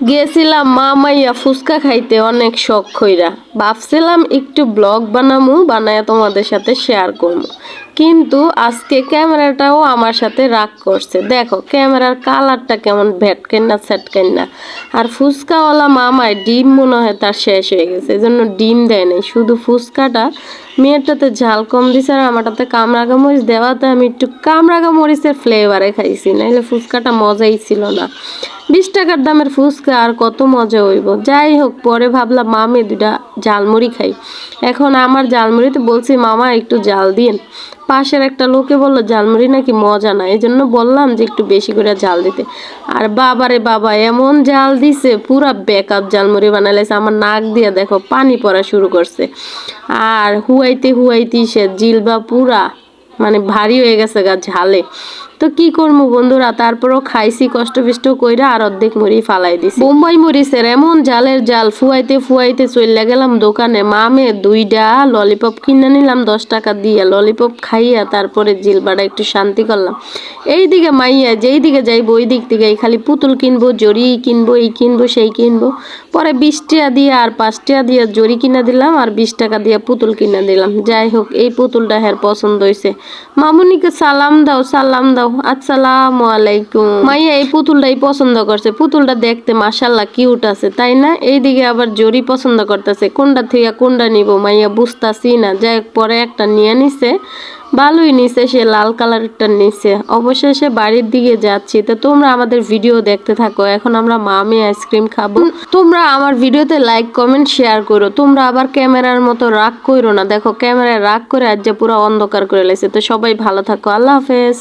গেছিলাম মামাইয়া ফুচকা খাইতে অনেক শখ কইরা। ভাবছিলাম একটু ব্লগ বানামু, বানায়া তোমাদের সাথে শেয়ার করবো। কিন্তু আজকে ক্যামেরাটাও আমার সাথে রাগ করছে। দেখো ক্যামেরার কালারটা কেমন ভ্যাটকেন না স্যাটকেন না। আর ফুচকাওয়ালা মামায় ডিম মনে হয় তার শেষ হয়ে গেছে, এই জন্য ডিম দেয় নাই, শুধু ফুচকাটা। মেয়েরটাতে ঝাল কম দিছে আর আমারটাতে কামরাঙা মরিচ দেওয়াতে আমি একটু কামরাঙা মরিচের ফ্লেভারে খাইছি, নাইলে ফুচকাটা মজাই ছিল না। 20 টাকার দামের ফুচকা আর কত মজা হইব। যাই হোক, পরে ভাবলাম মামে দুটা ঝালমুড়ি খাই। এখন আমার ঝালমুড়িতে বলছি মামা একটু জাল দিন। পাশের একটা লোকে বললো ঝালমুড়ি নাকি মজা না, এই জন্য বললাম যে একটু বেশি করে জাল দিতে। আর বাবারে বাবা, এমন জাল দিছে, পুরা ব্যাকআপ ঝালমুড়ি বানাইছে। আমার নাক দিয়ে দেখো পানি পড়া শুরু করছে। আর হুয়াইতে হুয়াইতে সে জিলবা পুরা মানে ভারী হয়ে গেছে গা ঝালে। তো কি করবো বন্ধুরা, তারপরও খাইছি কষ্ট বিষ্ট কইরা, আর অর্ধেক মুড়ি ফালাই দিছি। বোম্বাই মরিচের এমন জালের জাল, ফুয়াইতে ফুয়াইতে চলে গেলাম দোকানে। মামে 2টা ললিপপ কিনে নিলাম 10 টাকা দিয়ে। ললিপপ খাইয়া তারপরে জিলবাটা একটু শান্তি করলাম। এইদিকে মাইয়া যেই দিকে যাইবো ওই দিক থেকে খালি পুতুল কিনবো, জরি কিনবো, এই কিনবো সেই কিনবো। পরে 20 টাকা দিয়ে আর 5 টাকা দিয়ে জরি কিনা দিলাম, আর 20 টাকা দিয়ে পুতুল কিনা দিলাম। যাই হোক, এই পুতুলটা হের পছন্দ হয়েছে। মামুনিকে সালাম দাও, সালাম দাও। আসসালামু আলাইকুম। মাইয়া এই পুতুলটাই পছন্দ করছে। পুতুলটা দেখতে মাশাআল্লাহ কিউট আছে, তাই না? এইদিকে আবার জরি পছন্দ করতেছে। কোনটা থেকে কোনটা নিব মাইয়া বুঝতাছি না। যাই হোক, পরে একটা নিয়ে নিছে, ভালোই নিছে, সে লাল কালারটা নিছে। অবশেষে বাড়ির দিকে যাচ্ছি। তো তোমরা আমাদের ভিডিও দেখতে থাকো। এখন আমরা মামে আইসক্রিম খাবো। তোমরা আমার ভিডিওতে লাইক কমেন্ট শেয়ার করো। তোমরা আবার ক্যামেরার মতো রাগ করো না। দেখো ক্যামেরায় রাগ করে আজ যে পুরো অন্ধকার করে লেছে। তো সবাই ভালো থাকো, আল্লাহ হাফেজ।